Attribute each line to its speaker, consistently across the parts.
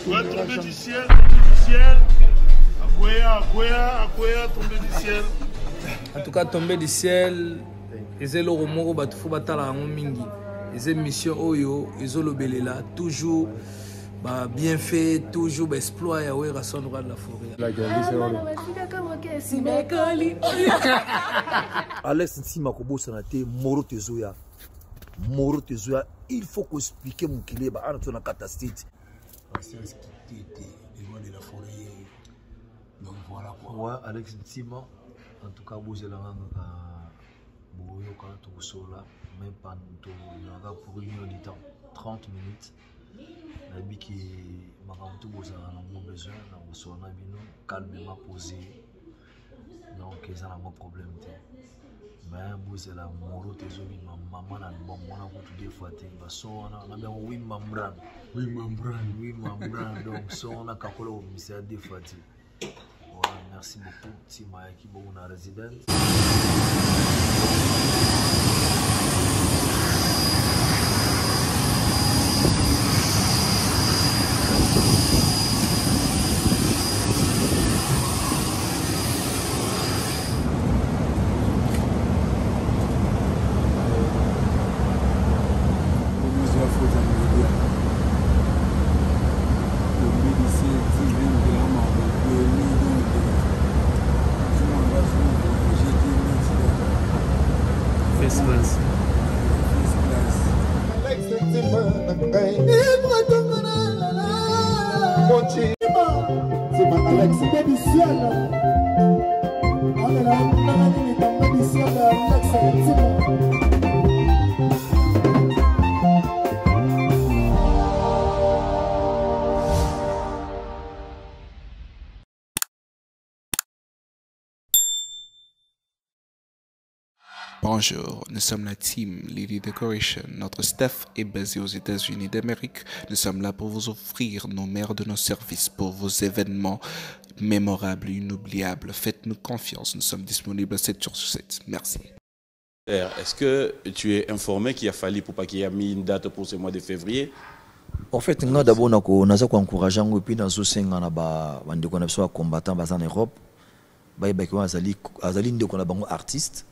Speaker 1: Ouais, tomber du ciel, tomber du ciel. Akwea, tomber du ciel.
Speaker 2: En tout cas, tomber du ciel, et le romoro batufo batala mingi. Et mission oyo, et le belela, toujours bien fait, toujours exploit et ouais, rason de la forêt.
Speaker 3: Alex Nsima Kobo Sanate, Moro Tezoya. Moro Tezoya, il faut qu'on explique mon kilé, bah, on a une catastrophe.
Speaker 4: C'est ce qui était les lois de la forêt. Donc voilà quoi.
Speaker 3: Ouais, Alex Nsima, en tout cas, vous êtes là, vous êtes là, même pas pour une heure de temps, 30 minutes. Je sais que ma a besoin de calmement posé. Donc, ils ont un problème. Mais vous êtes là, Moro Tezomi, ma maman a bon, on a beaucoup de fois. On a bien 8 membres.
Speaker 4: 8 membres.
Speaker 3: Donc, on a calculé au ministère des fois. Voilà, merci beaucoup. Tima qui est une résidence.
Speaker 5: Bonjour, nous sommes la team Lily Decoration. Notre staff est basé aux États-Unis d'Amérique. Nous sommes là pour vous offrir nos meilleurs de nos services pour vos événements mémorables et inoubliables. Faites-nous confiance, nous sommes disponibles 7 jours sur 7. Merci.
Speaker 6: Est-ce que tu es informé qu'il a fallu pour pas qu'il y ait mis une date pour ce mois de février?
Speaker 3: En fait, nous d'abord nous avons encouragé et puis nous avons combattant en Europe. Artistes.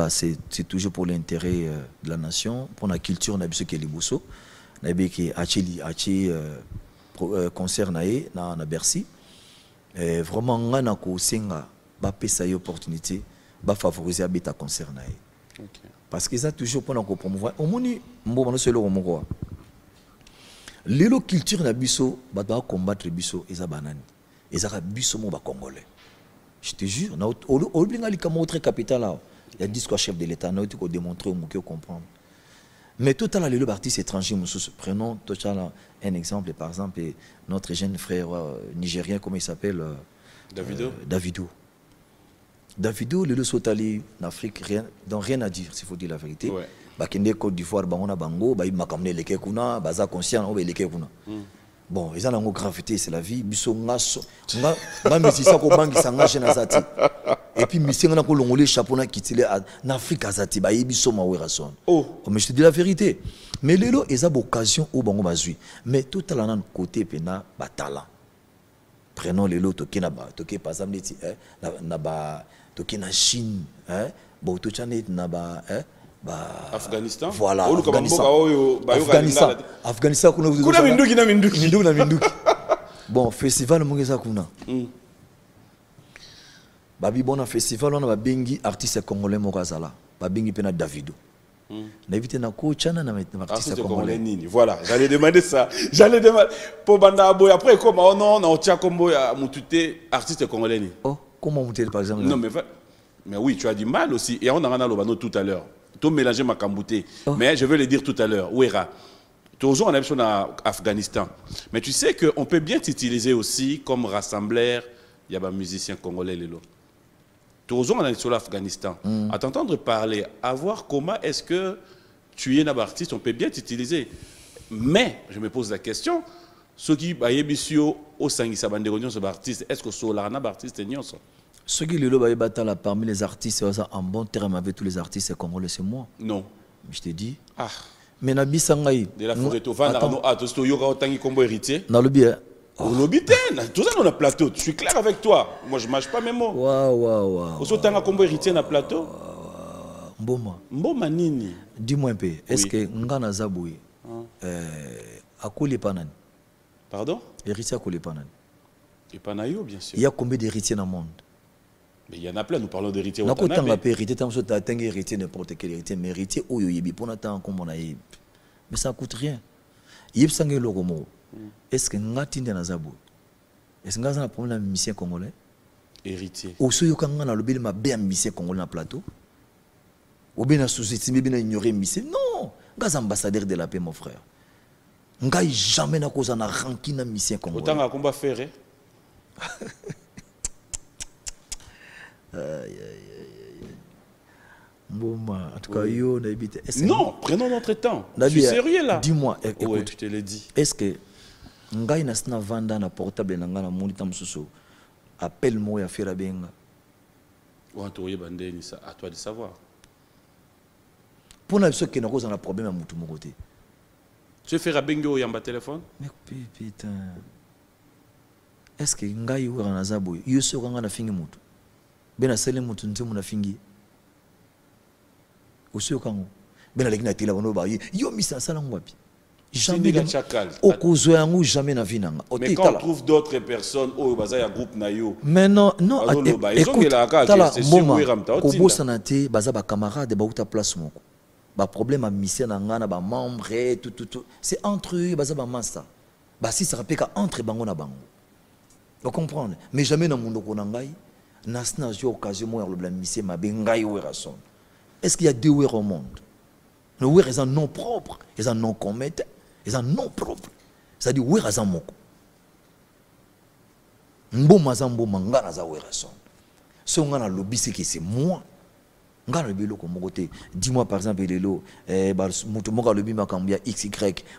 Speaker 3: C'est toujours pour l'intérêt de la nation, pour la culture de Liboso. Nous avons concert à Bercy. Vraiment, nous avons une opportunité de favoriser le concert. Parce que ça toujours pour nous promouvoir. Au moins, la culture de Bisso va combattre Bisso et Zabanani. Et ça va Bisso congolais. Je te jure, au lieu de capital, il y a 10 chefs de l'État, nous avons démontré au Moukio comprendre. Mais tout à l'heure, les artistes étrangers, prenons un exemple, par exemple, notre jeune frère nigérien, comment il s'appelle Davido. Davido, le Sotali en Afrique, rien à dire, s'il faut dire la vérité. Bakende Côte d'Ivoire, Bangona Bango, il m'a amené les Kekuna, Baza conscient, les Kekuna. Bon, ils ont une gravité, c'est la vie. Et puis, monsieur, on a un chapeau qui est en Afrique, oh, mais je te dis la vérité. Mais les lots, ils ont l'occasion au bango bazui. Mais tout à l'heure, côté pena batala. Prenons les lots, toké par exemple, toké na Chine, bon, tout ça n'est pas.
Speaker 6: Afghanistan.
Speaker 3: Voilà. Afghanistan. Bon, festival Mungeza Kuna. Babi bon festival on a bengi artiste congolais Morazala. Babengi pena Davido. N'évitez na coach na artiste congolais.
Speaker 6: Voilà, j'allais demander ça. J'allais demander pour Banda Boy après comment non on tient comme Moututé artiste congolais ni.
Speaker 3: Oh, comment Moututé par exemple?
Speaker 6: Non mais oui, tu as du mal aussi et on a regardé Lobano tout à l'heure. Tout mélanger ma cambouté. Mais je vais le dire tout à l'heure. Ouera. Toujours on a besoin d'Afghanistan. Mais tu sais qu'on peut bien t'utiliser aussi comme rassembleur. Il y a des musiciens congolais. Toujours on a sur l'Afghanistan. À t'entendre parler, à voir comment est-ce que tu es un artiste, on peut bien t'utiliser. Mais, je me pose la question, ceux qui sont au Sangisa Banderonion, ce artiste, est-ce que c'est un artiste?
Speaker 3: Ceux qui le battent parmi les artistes, en bon terme avec tous les artistes congolais, c'est moi.
Speaker 6: Non.
Speaker 3: Je te dis.
Speaker 6: Ah.
Speaker 3: Mais na bisangai.
Speaker 6: De la forêt, tu vas dans tu es yoga autant comme héritier.
Speaker 3: Na lobi.
Speaker 6: Au lobitaine, tout ça dans le plateau. Je suis clair avec toi. Moi, je ne mâche pas mes mots.
Speaker 3: Waouh.
Speaker 6: Au autant comme héritier dans le plateau.
Speaker 3: Mboma.
Speaker 6: Mboma nini.
Speaker 3: Dis-moi un peu. Est-ce que ngana zaboui akoli panani?
Speaker 6: Pardon?
Speaker 3: Héritier akoli panani.
Speaker 6: Et Panayo, bien sûr.
Speaker 3: Il y a combien d'héritiers dans le monde?
Speaker 6: Mais il y en a plein, nous parlons d'héritiers au
Speaker 3: Tanana.
Speaker 6: Tanana.
Speaker 3: Héritier, tant que tu as héritier, n'importe quel héritier, mais héritier, oh yoyebi, pour n'attendre comme on a eu. Mais ça ne coûte rien. Yep sangé logomo. Est-ce que Natinde Nazabo? Est-ce que vous avez un problème avec mission congolais?
Speaker 6: Héritier.
Speaker 3: Ou ceux qui ont un lobby ma bien mission congolais dans le plateau? Ou bien sous-estimé, bien ignoré mission? Non! Vous êtes ambassadeur de la paix, mon frère. Vous n'avez jamais na cause na ranki na mission congolais.
Speaker 6: Autant à combat faire.
Speaker 3: Bon, en tout cas, yo,
Speaker 6: non, prenons notre temps. Je suis sérieux là.
Speaker 3: Dis-moi, écoute,
Speaker 6: ouais, je te l'ai dit.
Speaker 3: Est-ce que ngai na sna vanda na portable na ngana monita mususu appelle moi ya faire benga?
Speaker 6: Ou antoye bandeni ça à toi de savoir.
Speaker 3: Pour na biso que na cause na problème à mutu mo côté.
Speaker 6: Tu fais bengo yamba téléphone?
Speaker 3: Mais putain. Est-ce que ngai ou na zabo yo so kanga na fingi mutu? Bena sele mutu ntimu na fingi. Aussi quand ben avec natila bono ba yo misa sala ngwapi jamais
Speaker 6: la chacal
Speaker 3: okuzo yangu jamais na vie nanga.
Speaker 6: Mais quand on trouve d'autres personnes au baza ya groupe na yo
Speaker 3: mais non écoute tala moma kobosa na te baza ba camarade ba uta place moko ba problème a mission na ngana ba membre tout c'est entre eux baza ba master ba si ça rappelle entre bango na bango vous comprenez mais jamais na mundo ko na ngai nasna jo occasion mo ya le mission ma bengai ou rason. Est-ce qu'il y a deux ouïrs au monde? Le ouïr est un nom propre, est un nom commun, est un nom propre. C'est-à-dire ouïr est un mot. Mboma zambo mangana za ouïr son. Si on a le lobby, c'est que c'est moi. Ngana le bilo comme côté. Dis-moi par exemple les lots. Mutumoka lobby makambia XY.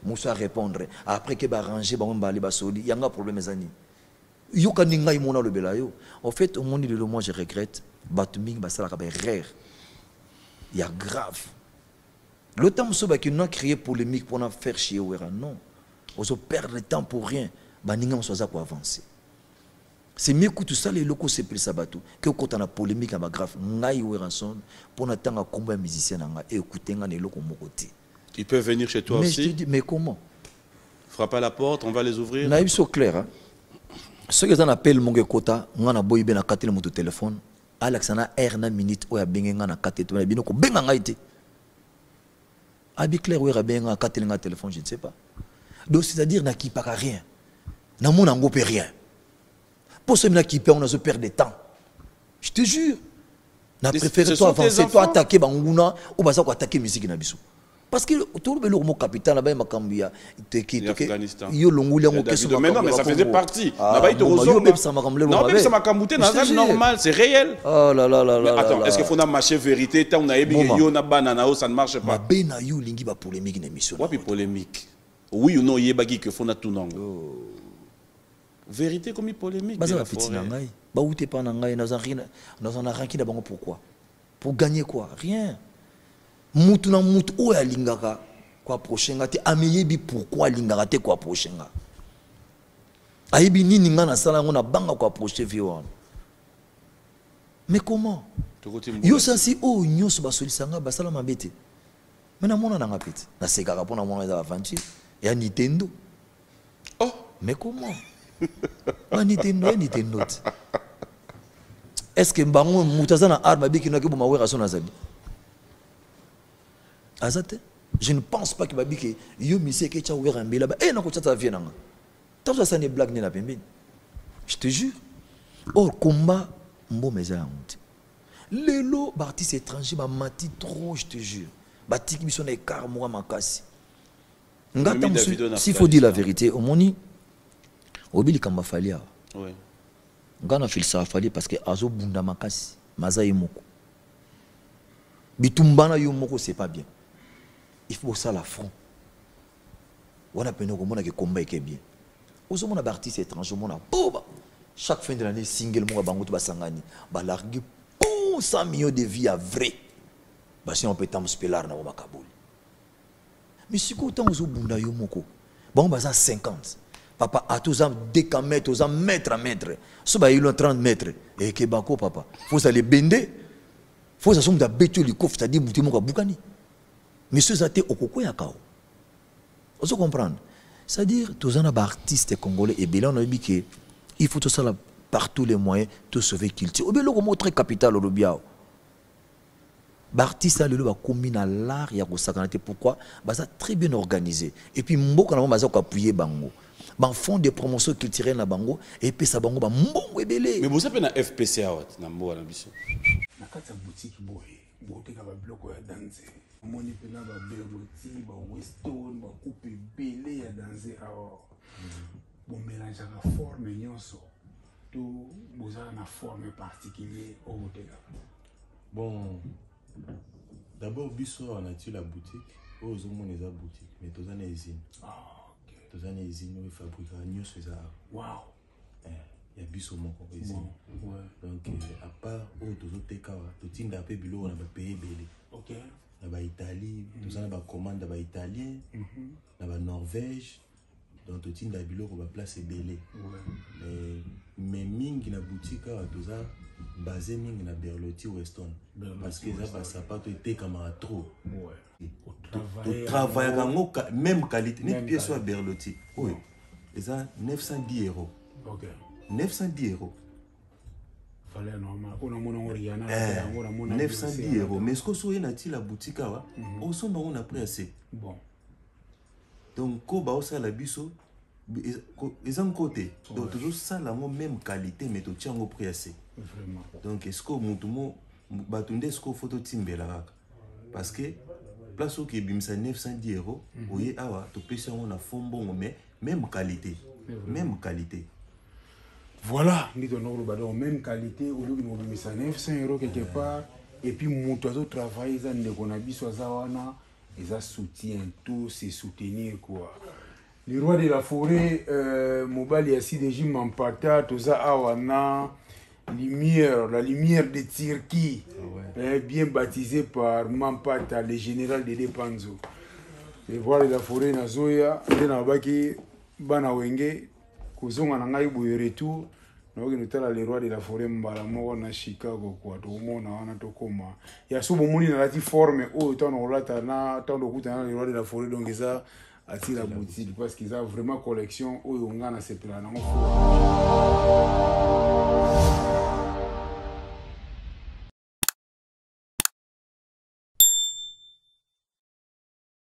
Speaker 3: Moussa répondre. Après que ba ranger ba mbali ba soli. Yanga problème zani. Yo kaninga imona le belayo. En fait au monde de moi je regrette. Batuming ba sala ka ba rare. Il y a grave. Le temps qui nous a créé polémique pour nous faire chier, non. On se perd le temps pour rien. On soit pour avancer. C'est mieux que tout ça, les locaux c'est plus sabatou. Que quand on a polémique, on a grave. Pour nous temps à combattre les musiciens et écouter les locaux mon côté.
Speaker 6: Ils peuvent venir chez toi
Speaker 3: mais
Speaker 6: aussi.
Speaker 3: Je te dis, mais comment?
Speaker 6: Frappe à la porte, on va les ouvrir.
Speaker 3: Naïf c'est clair. Ceux qui appellent mon kota, on a boy ben à 4 mon téléphone. Alexana erna minute ou ya benga na kate to na bino ko benga ngaite abi clair ou ya benga kate na téléphone je ne sais pas donc c'est-à-dire na qui pas rien na mon ngo pe rien pour ceux qui on a se perdre de temps je te jure na préféré toi avancer toi attaquer banguna ou basa ko attaquer musique na biso parce que tout le monde capitaine là-bas makambia
Speaker 6: Afghanistan
Speaker 3: yo longuli ngo question
Speaker 6: mais non mais ça faisait partie là-bas il te reçoit non même ça m'a camouté c'est normal c'est réel.
Speaker 3: Oh là là là là
Speaker 6: attends est-ce qu'il faut na marcher vérité tant on a ébi yo na banana ça ne marche pas
Speaker 3: bena yo lingi ba polémique na émission
Speaker 6: ouais puis polémique oui ou non yebagi que faut na tout non vérité comme polémique
Speaker 3: baza ba petit na ngai ba outé pas na ngai na ranki na bango pourquoi pour gagner quoi rien. Mutu na mutu o ya lingaka kwa prochenga te ameyebi pourquoi lingaka te kwa prochenga ayebi nini nga na sala ngo na banga kwa proche vion mais comment yo sasi o nyoso basolisanga basala mabete mais na mona na ngapeti na sekaka pona mona za aventure ya Nintendo
Speaker 6: oh
Speaker 3: mais comment na Nintendo est-ce que bango mutaza na arme biki na ke boma wera sona zabi Azate, je ne pense pas que Babi yo misé que tu as ouvert un bel là-bas. Eh non, tu as vu nanga. Tu as ça n'est blague ni la pembine. Je te jure. Or combat mbo meza honte. Les lots d'artistes étrangers m'a menti trop, je te jure. Bati qui sont écart moi makasi. Ngata s'il faut dire la vérité, au moni obili kamba falia.
Speaker 6: Oui.
Speaker 3: Ngana fil ça fali parce que azo bunda makasi, mazayi moko. Bitumbana yo moko c'est pas bien. Il faut ça la front. On a peine comment que combat est bien. Aux hommes on a artistes étrangers, on a boba. Chaque fin de l'année single moi bango to basangani, ba larguer pour 100 millions de vies à vrai. Bah si on peut tam spelar na makabuli. mais si autant aux bunda yo moko bon baza 50 papa a tous ans 2 mètres aux mètre à mètre so ba il 30 mètres et que bako papa faut ça les bender faut ça somme da betu li kof c'est-à-dire mutu moko bukani monsieur zate okoko ya kao vous comprendre c'est-à-dire tous en artistes congolais et bien on a dit que il faut tout ça par tous les moyens tout sauver culture. Ou bien le montrer capital au biao. L'artiste a le combine à l'art et à la pourquoi ça très bien organisé et puis mbo quand on va appuyer bango. Ban fond de promotion culturelle na bango et puis ça bango ba mbongo ebele.
Speaker 6: Mais vous savez na FPCA na mbo na biso.
Speaker 4: Na kati ya boutique boy, boteka ba biloko ya danse. Moni pena ba beroti, ba weston, ba coupe belé ya danse alors. Bon mélange à forme nyonso. Tout boza na forme particulière au boteka.
Speaker 7: Bon, d'abord biso on a tué la boutique. Aux hommes les boutique, mais tous en usine.
Speaker 4: Ah OK.
Speaker 7: Tous en usine où ils fabriquent nyonso ça.
Speaker 4: Wow.
Speaker 7: Il y a biso mon usine.
Speaker 4: Ouais.
Speaker 7: Donc à part où tous autres teka, tout tinda pe bilo on a pays belé.
Speaker 4: OK.
Speaker 7: Na ba Italie, tous en ba commande ba italien, na ba Norvège. Donc tout tinda bilo on va placer belé.
Speaker 4: Ouais.
Speaker 7: Mais mingi na boutique tous ça basé mingi na Berlotti Weston parce que ça ça pas été comme trop.
Speaker 4: Ouais.
Speaker 7: Au travail même qualité ni pièce soit Berlotti. Oui. Et ça 910 €.
Speaker 4: OK.
Speaker 7: 910 €.
Speaker 4: Fallait normal. On a mon Oriana,
Speaker 7: 910 €. Mais ce que soit na la boutique là, au son on a pris assez.
Speaker 4: Bon.
Speaker 7: Donc ko ba ça la biso ils ont côté. Donc toujours ça la même qualité mais tu tiens au prix assez.
Speaker 4: Vraiment.
Speaker 7: Donc est-ce que mutumo batunde est-ce que photo timbela parce que place où qui bimsa 910 €, oui awa to pesa on a fond bon mais même qualité. Même qualité.
Speaker 4: Voilà, nous avons même qualité, au lieu de nous mettre 900 € quelque part, et puis nous avons travaillé, ils ont soutien, tout c'est soutenir quoi. Les rois de la forêt, Mobali Yassi de Jim Mampata, tout ça awana, lumière, la lumière de Tirki, bien baptisé par Mampata, le général de Depanzo. Les rois de la forêt Nazoya, Denabaki, Banawenge, Kozonga Nangai Boyeretu. Nous avons les rois de la forêt à Chicago. Il y a souvent des gens qui forment les rois de la forêt. Donc, ils ont attiré la boutique parce qu'ils ont vraiment collection. Ils ont